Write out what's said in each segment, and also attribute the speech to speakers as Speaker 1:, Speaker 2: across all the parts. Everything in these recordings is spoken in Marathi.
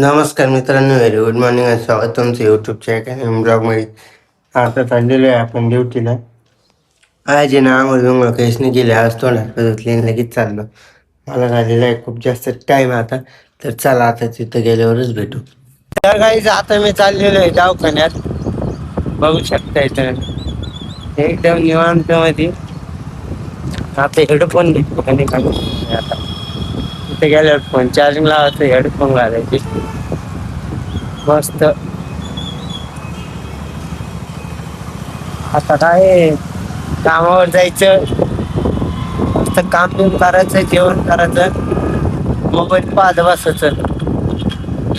Speaker 1: नमस्कार मित्रांनो, व्हेरी गुड मॉर्निंग आणि स्वागत तुमचं यूट्यूबच्या एका ब्लॉगमध्ये. आता चाललेलो आहे आपण ड्युटीला. आज आहे ना आंघोळ काहीच नाही केले. आज तोंडात धुतले लगेच चाललो. मला झालेला आहे खूप जास्त टाईम आता. तर चला आता तिथं गेल्यावरच भेटू. तर काही आता मी चाललेलो आहे दवाखान्यात. बघू शकता इथं एकदम निवांत मध्ये. आता हेडफोन घेतो आणि आता तिथे गेल्यावर फोन चार्जिंग लावायचं, हेडफोन घालायचे मस्त. आता काय कामावर जायचं, मस्त काम बिम करायचं, जेवण करायचं, मोबाईल पाहत बसायचं.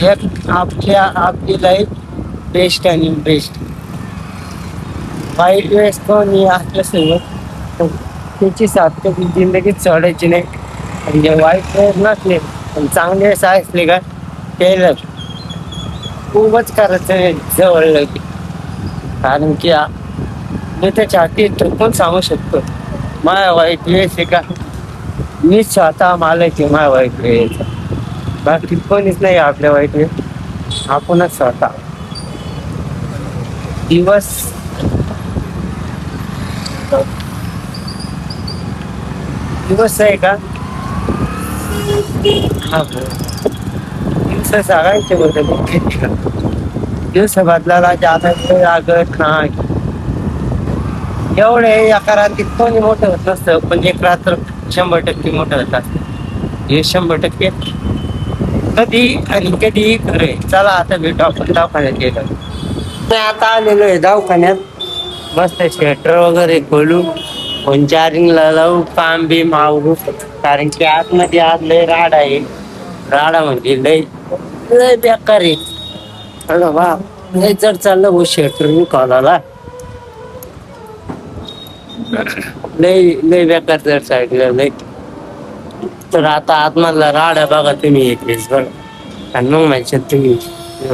Speaker 1: एक आपली लाईफ बेस्ट आणि बेस्ट. वाईट वेळेस कोणी असल्यासोबत त्याची साथ कधी जिंदगीत सोडायची नाही. म्हणजे वाईट वेळेस नसले पण चांगले वेळेस असले का त्याला खूपच करायचं जवळ लगे. कारण की मी त्याच्या हाती पण सांगू शकतो माझ्या वाईट वेळेस आहे का मी स्वतः मालक आहे माझ्या वाईट वेळेचा. बाकी कोणीच नाही आपल्या वाईट वेळ, आपणच स्वतः. दिवस दिवस आहे का हा दिवस सांगायचे बदल दिवस बदलायला जादा वेळ लागत नाही. एवढे एका रात्रीत कोणी मोठं होत नसतं, पण एक रात्र 100% मोठं होत असतं. हे 100% कधी आणि कधी खरंय. चला आता भेटू आपण दवाखान्यात गेलो. मी आता आलेलो आहे दवाखान्यात. मस्त स्वेटर वगैरे खोलू, फोन चार्जिंगला लावू, काम बी मावरू. कारण की आतमध्ये आज लय राड आहे. राडा म्हणजे लय लय बेकार आहे. हॅलो बा लय जर चाललं हो स्वेटर मी कॉलाला लय लय बेकार जर साईडला लय. तर आता आतमधला राड आहे बघा तुम्ही एक वेळेस बघा. आणि मग म्हणशात तुम्ही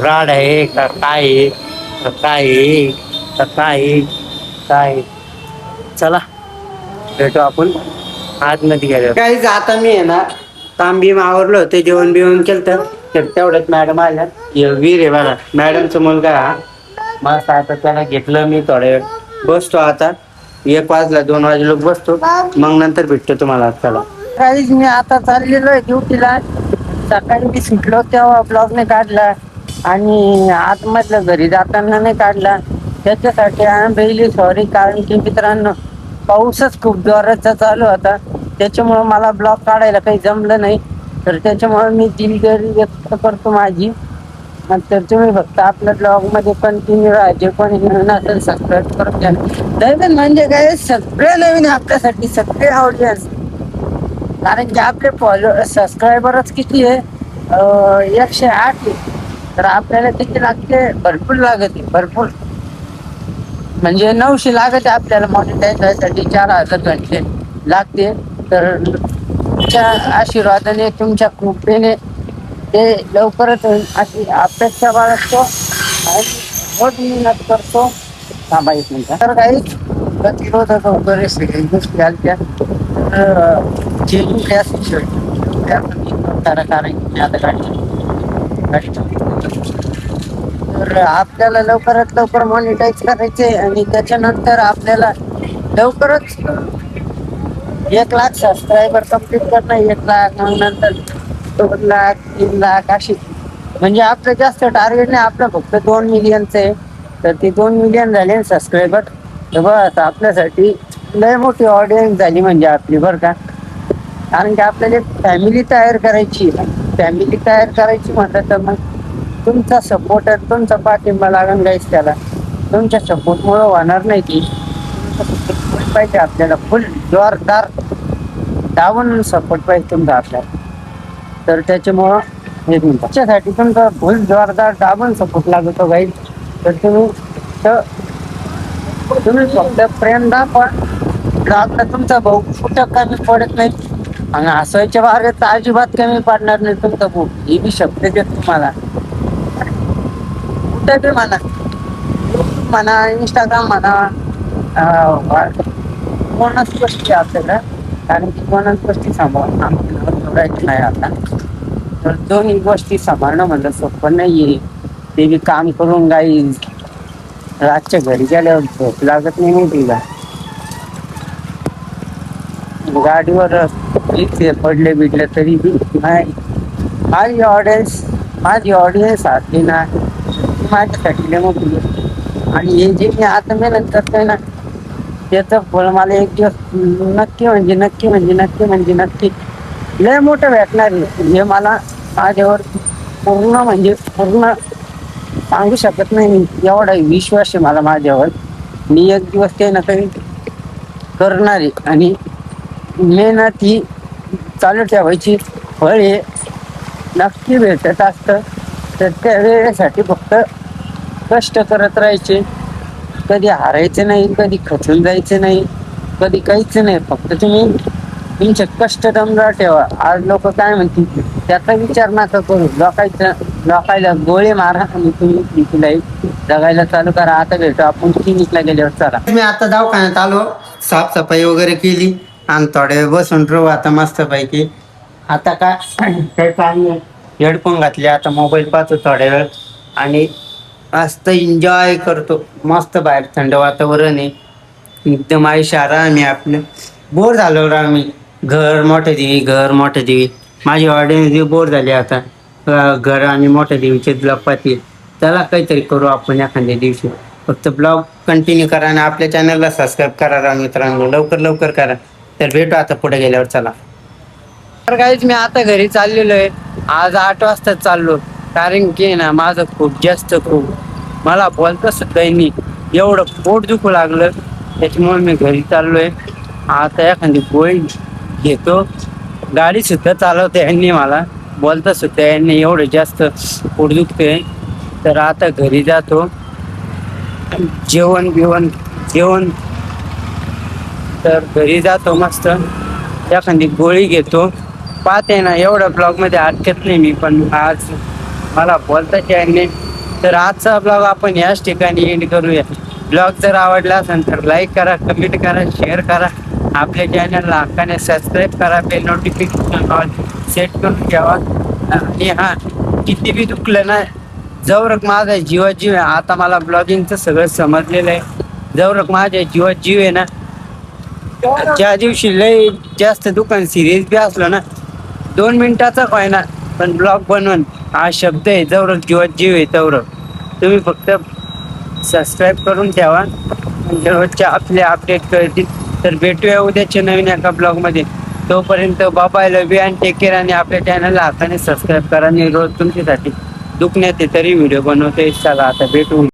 Speaker 1: राड आहे का काय आहे का काय आहे का काय आहे काय. चला भेटू आपण आतमध्ये गेलो. काहीच आता मी आहे ना काम बिम आवरलं होतं, जेवण बिवण केलं. तर तेवढ्यात मॅडम आल्या. वीर आहे बघा मॅडमचा मुलगा हा. मस्त आता त्याला घेतलं मी. थोड्या वेळ बसतो आता. 1 वाजला 2 वाजे लोक बसतो, मग नंतर भेटतो तुम्हाला. चला काहीच मी आता चाललेलो आहे ड्युटीला. सकाळी मी सुटलो तेव्हा ब्लॉग नाही काढला आणि आतमधलं घरी जाताना नाही काढला. त्याच्यासाठी पहिली सॉरी. कारण की मित्रांनो पाऊसच खूप जोराचा चालू होता, त्याच्यामुळं मला ब्लॉग काढायला काही जमलं नाही. तर त्याच्यामुळे मी दिलगिरी व्यक्त करतो माझी. तर तुम्ही फक्त आपल्या ब्लॉग मध्ये कंटिन्यू राहा. जे कोणी नवीन असेल सबस्क्राईब करून घ्या. नवीन म्हणजे काय सगळे नवीन आपल्यासाठी, सगळे ऑडियन्स. कारण की आपले सबस्क्रायबरच किती आहे 108 आहे. तर आपल्याला किती लागते भरपूर लागते भरपूर. म्हणजे 900 लागते आपल्याला मॉनिटाईज व्हायसाठी. 4000 घंटे लागते. तर तुमच्या आशीर्वादाने तुमच्या कृपेने ते लवकरच अशी अपेक्षा बाळगतो आणि मोठ मेहनत करतो. थांबा एक मिनिट. तर काही प्रतिरोधक वगैरे सगळी गोष्टी आल्या चेकिंग क्लास कारण आता काढतो. तर आपल्याला लवकरात लवकर मॉनिटाईज करायचे आणि त्याच्यानंतर आपल्याला लवकरच 1 लाख सबस्क्रायबर कम्प्लीट करणं. 1 लाख मग नंतर 2 लाख 3 लाख अशी. म्हणजे आपलं जास्त टार्गेट नाही, आपलं फक्त 2 मिलियनचं आहे. तर ते 2 मिलियन झाले सबस्क्रायबर. तर बस आपल्यासाठी लय मोठी ऑडियन्स झाली म्हणजे आपली बरं का. कारण की आपल्याला फॅमिली तयार करायची. फॅमिली तयार करायची म्हटलं तर मग तुमचा सपोर्ट आणि तुमचा पाठिंबा लागून जायच त्याला. तुमच्या सपोर्टमुळं होणार नाही की पाहिजे आपल्याला. फुल जोरदार दाबून सपोर्ट पाहिजे तुमचा आपल्याला. तर त्याच्यामुळं एक मिनिट त्याच्यासाठी तुमचा फुल जोरदार दाबून सपोर्ट लागतो गाईड. तर तुम्ही फक्त प्रेम दाखवा. आपला तुमचा भाऊ कुठं कमी पडत नाही आणि हसायच्या बाहेर तर अजिबात कमी पडणार नाही तुमचा भाऊ. ही बी शब्द देत तुम्हाला. कुठे बी म्हणा, यूट्यूब म्हणा, इंस्टाग्राम म्हणा, कोणाच गोष्टी आपल्याला. कारण की कोणाच गोष्टी सांभाळून नाही आता.
Speaker 2: तर दोन्ही गोष्टी सांभाळणं म्हणलं सोपं नाहीये. ते बी काम करून काही रातच्या घरी गेल्यावर झोप लागत नाही तिला. गाडीवर इथे पडले बिडले तरी बी नाही. माझी ऑडियन्स असली ना ती माझ्यासाठी लय मोठी गोष्ट. आणि हे जे मी आता मेहनत करतोय ना त्याचं फळ मला एक दिवस नक्की लय मोठं भेटणार आहे. हे मला माझ्यावर पूर्ण सांगू शकत नाही मी. एवढा विश्वास आहे मला माझ्यावर. मी एक दिवस काही ना काही करणार आहे. आणि मेहनत ही चालू ठेवायची. फळ हे नक्की भेटत असतं. तर त्या वेळेसाठी फक्त कष्ट करत राहायचे. कधी हारायचे नाही, कधी खचून जायचे नाही, कधी काहीच नाही. फक्त तुम्ही तुमचे कष्ट दमदार ठेवा. आज लोक काय म्हणतील त्याचा विचार नका करू. लोकायला गोळे मारा आणि तुम्ही लाईफ जगायला चालू करा. आता भेटू आपण क्लिनिकला गेल्यावर. चला, मी आता दवाखान्यात आलो, साफसफाई वगैरे केली आणि थोडे वेळ बसून राहू आता मस्त पैकी. आता काय काम नाही. हेडफोन घातले, आता मोबाईल पाहतो थोड्या वेळ आणि मस्त एन्जॉय करतो. मस्त बाहेर थंड वातावरण आहे, एकदम आयुष्य आराम आहे आपलं. बोर झालो आम्ही. घर मोठे देवी माझी ऑडियन्स बोर झाली आता. घर आणि मोठ्या देवीचे ब्लॉग पाहतील. चला काहीतरी करू आपण एखाद्या दिवशी. फक्त ब्लॉग कंटिन्यू करा आणि आपल्या चॅनलला सबस्क्राईब करा मित्रांनो. लवकर करा. तर भेटू आता पुढे गेल्यावर. चला, तर काहीच मी आता घरी चाललेलो आहे. आज 8 वाजता चाललो. कारण की ना माझं खूप मला बोलता सुद्धा नाही. एवढं पोट दुखू लागलं त्याच्यामुळे मी घरी चाललोय. आता एखादी गोळी घेतो. गाडी सुद्धा चालवते यांनी, मला बोलता सुद्धा यांनी. एवढं जास्त पोट दुखतंय. तर आता घरी जातो. जेवण तर घरी जातो. मस्त एखादी गोळी घेतो. पाहते ना एवढ्या ब्लॉग मध्ये अटकत नाही मी. पण आज मला बोलताच यांनी. तर आजचा ब्लॉग आपण याच ठिकाणी एंड करूया. ब्लॉग जर आवडला असेल तर लाईक करा, कमेंट करा, शेअर करा. आपल्या चॅनलला हक्काने सबस्क्राईब करा. बेल नोटिफिकेशन ऑल सेट करून ठेवा. आणि किती बी दुखलं ना, जवळक माझा जीव आहे. आता मला ब्लॉगिंगचं सगळं समजलेलं आहे. जवळक माझ्या जीव आहे ना, ज्या दिवशी लय जास्त दुकान सिरियस बी असलं ना, 2 मिनिटाचा काय ना पण ब्लॉग बनवून हा शब्द आहे. जवळक जीव आहे तवरक. तुम्ही फक्त सबस्क्राईब करून ठेवा. रोजचे आपले अपडेट कळतील. तर भेटूया उद्याच्या नवीन एका ब्लॉगमध्ये. तोपर्यंत bye love you and take care. आणि आपल्या चॅनलला हाताने सबस्क्राईब करा. आणि रोज तुमच्यासाठी दुखण्यात तरी व्हिडिओ बनवते. चला आता भेटू.